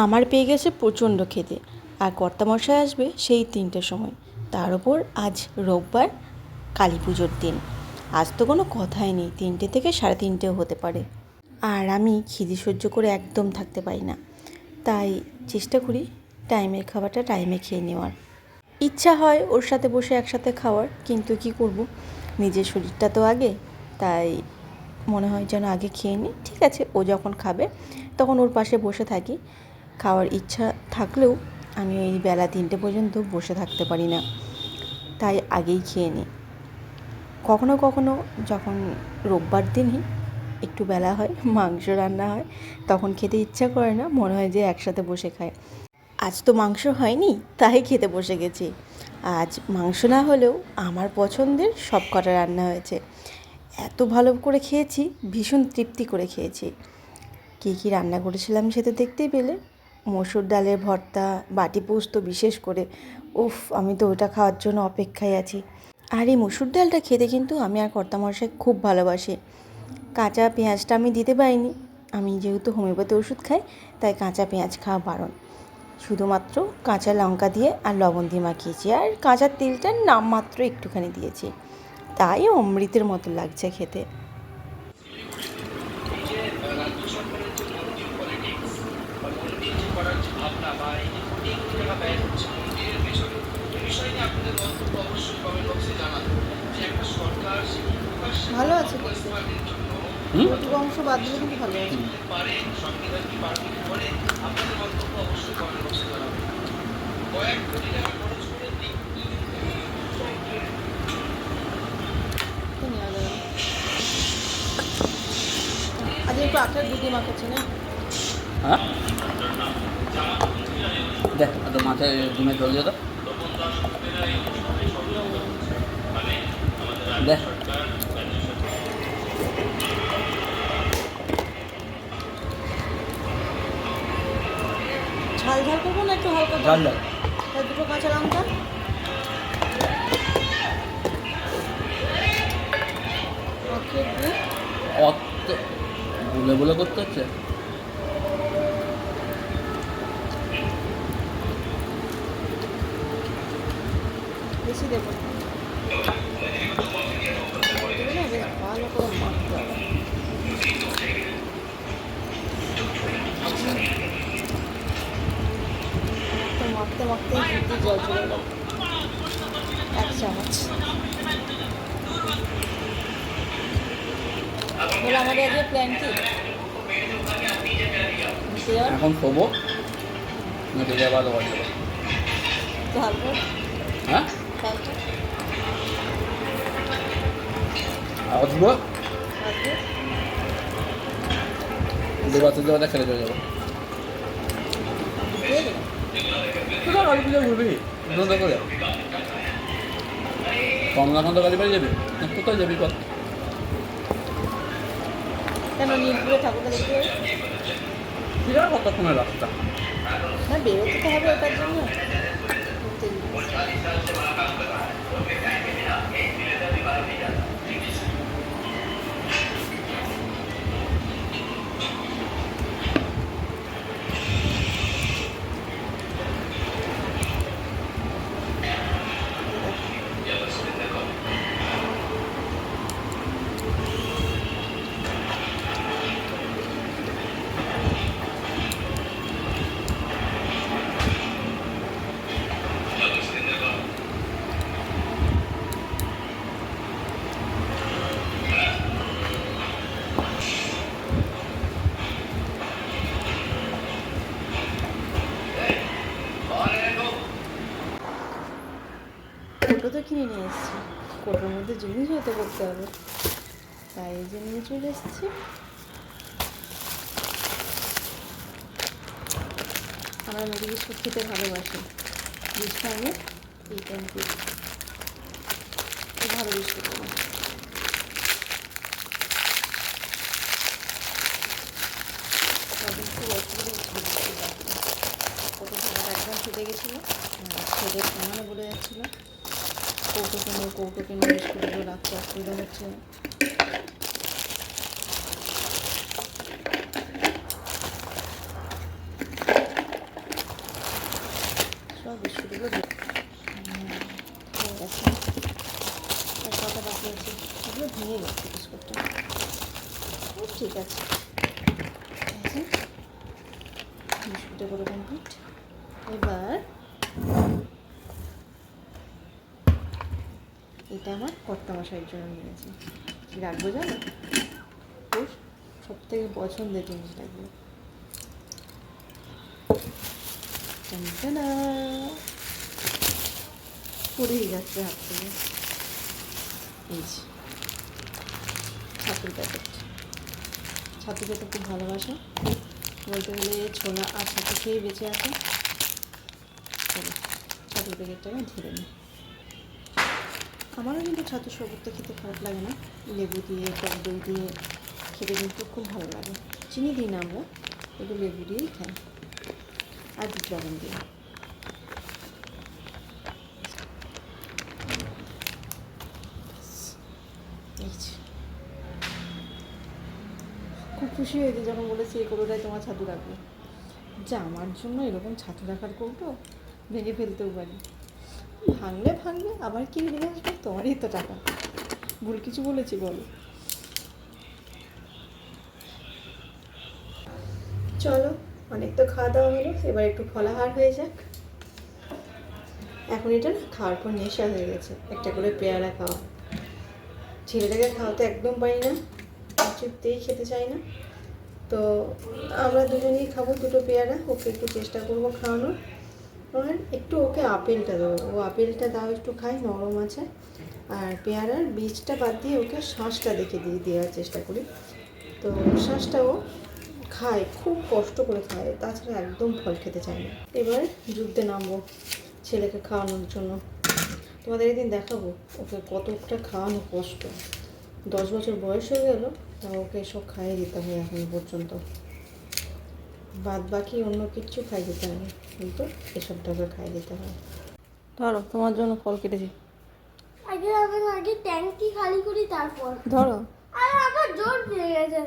আমার পেয়ে গেছে প্রচণ্ড খিদে, আর কর্তামশাই আসবে সেই 3টের সময়। তার ওপর আজ রোববার, কালী পুজোর দিন। আজ তো কোনো কথাই নেই, 3টে থেকে 3:30ও হতে পারে। আর আমি খিদে সহ্য করে একদম থাকতে পারি না, তাই চেষ্টা করি টাইমের খাবারটা টাইমে খেয়ে নেওয়ার। ইচ্ছা হয় ওর সাথে বসে একসাথে খাওয়ার, কিন্তু কি করব, নিজের শরীরটা তো আগে। তাই মনে হয় যেন আগে খেয়ে নিই। ঠিক আছে, ও যখন খাবে তখন ওর পাশে বসে থাকি। খাওয়ার ইচ্ছা থাকলেও আমি ওই বেলা 3টে পর্যন্ত বসে থাকতে পারি না, তাই আগেই খেয়ে নিই। কখনো কখনো যখন রোববার দিনই একটু বেলা হয়, মাংস রান্না হয়, তখন খেতে ইচ্ছা করে না, মনে হয় যে একসাথে বসে খায়। আজ তো মাংস হয়নি, তাই খেতে বসে গেছি। আজ মাংস না হলেও আমার পছন্দের সব কটা রান্না হয়েছে। এত ভালো করে খেয়েছি, ভীষণ তৃপ্তি করে খেয়েছি। কী কী রান্না করেছিলাম সে তো দেখতেই পেলে। মসুর ডালের ভর্তা, বাটি পোস্ত বিশেষ করে। উফ, আমি তো ওটা খাওয়ার জন্য অপেক্ষায় আছি। আর এই মসুর ডালটা খেতে কিন্তু আমি আর কর্তামশাই খুব ভালোবাসি। কাঁচা পেঁয়াজটা আমি দিতে পারিনি, আমি যেহেতু হোমিওপ্যাথি ওষুধ খাই, তাই কাঁচা পেঁয়াজ খাওয়া বারণ। শুধুমাত্র কাঁচা লঙ্কা দিয়ে আর লবণ দিয়ে মাখিয়েছি, আর কাঁচা তেলটা নামমাত্র একটুখানি দিয়েছি, তাই অমৃতের মতো লাগছে খেতে। ভালো আছে, ওটুকু অংশ বাদ দিলে কিন্তু ভালো আছে। আজ একটু আটার দুধ মাখাচ্ছে না? হ্যাঁ, দেখ তো মাথায় ডিমে জল দিয়ে দাও। দেখ ঝাল ঝাল করবো না একটু হালকা জল দাও। তাই দুটো কাঁচা লঙ্কা, মাখিয়ে দিয়ে অত বলে বলে করতে হচ্ছে। বেশি দেবো না। দেবে না, বেশ ভালো করে মাখতে হবে। তো মাখতে মাখতে দুধে জল চলে গেল, 1 চামচ। বলে আমাদের আজকে প্ল্যান কি? ঘুরতে যাওয়ার? এখন শোবো, মেটে যাবার দেওয়া যাবে। তারপর হ্যাঁ, তারপর আসবো, আজকে দেবাতে দেওয়াতে খেলে চলে যাবো। দিয়ে দেবো। কোথাও কালী পুজো ঘুরবি নন্দা করে? কমলাকান্ত কালী বাড়ি যাবি না কোথায় যাবি কত? কেন নীলপুরে ঠাকুরটা দেখতে যাবে? ঠিক আছে, কতক্ষণের রাস্তা? না, বেরোতে তো হবে ওটার জন্য। ঘুরতে যাবো। কোটো তো কিনে নিয়ে এসেছি, কোটোর মধ্যে জিনিস হয়তো করতে হবে, তাই এই যে নিয়ে চলে এসেছি। আমরা মেরি বিস্কুট খেতে ভালোবাসি, বিস্কুট এই টাইমটি খুব ভালো বিস্কুট। খুব অসুবিধা হচ্ছিল, কোটো ভাড়া একদম ফেটে গেছিলো, ছেলে সামানে বলে যাচ্ছিলো কৌটো কেন বিস্কুটগুলো রাখতে অসুবিধা হচ্ছে। বিস্কুটগুলো হয়ে গেছে। আর কটা বাকি আছে, এগুলো ভেঙে গেছে বিস্কুটটা। ও ঠিক আছে, বিস্কুটে করে কমপ্লিট। এবার এটা আমার কর্তামশাইয়ের জন্য নিয়েছি। কী রাখবো জানো? ওর সব থেকে পছন্দের জিনিস রাখবো। পড়েই যাচ্ছে হাত থেকে। এই যে ছাতুর প্যাকেট। ছাতু খেতে খুব ভালোবাসে, বলতে গেলে ছোলা আর ছাতু খেয়েই বেঁচে আছে। চলো ছাতুর প্যাকেটটাকে ধরে নিই। আমারও কিন্তু ছাতু শরবতটা খেতে খারাপ লাগে না, লেবু দিয়ে টক দই দিয়ে খেতে কিন্তু খুব ভালো লাগে। চিনি দিই না আমরা, একটু লেবু দিয়েই খাই আর বিট লবণ দিয়ে। খুব খুশি হয়েছে যখন বলেছি এই কৌটোটায় তোমার ছাতু রাখবো। যে আমার জন্য এরকম ছাতু রাখার কৌটো, ভেঙে ফেলতেও পারি। ভাঙলে আবার কি নিয়ে আসবে, তোমারই তো টাকা। ভুল কিছু বলেছি বলো? চলো, অনেক তো খাওয়া দাওয়া হলো, এবার একটু ফলাহার হয়ে যাক। এখন এটা না খাওয়ার পর নেশা হয়ে গেছে, একটা করে পেয়ারা খাওয়া। ছেলেটাকে খাওয়াতে একদম পারি না, কিছুতেই খেতে চাই না। তো আমরা দুজনেই খাবো দুটো পেয়ারা, ওকে একটু চেষ্টা করবো খাওয়ানোর। আর একটু ওকে আপেলটা দেবো, ও আপেলটা দাও একটু খাই, নরম আছে। আর পেয়ারার বীজটা বাদ দিয়ে ওকে শাঁসটা দেখে দেওয়ার চেষ্টা করি। তো শাঁসটাও খায়, খুব কষ্ট করে খায়, তাছাড়া একদম ফল খেতে চায় না। এবার যুদ্ধে নামবো ছেলেকে খাওয়ানোর জন্য। তোমাদের একদিন দেখাবো ওকে কতটা খাওয়ানো কষ্ট। 10 বছর বয়স হয়ে গেল, তা ওকে এসব খাইয়ে দিতে হয় এখন পর্যন্ত। বাদ বাকি অন্য কিচ্ছু খাই দিতে হয়, কিন্তু এসবটাকে খাইয়ে দিতে হয়। ধরো তোমার জন্য ফল কেটেছি। আগে ট্যাঙ্কি খালি করি তারপর ধরো। আর আমার জোর পেয়ে গেছে।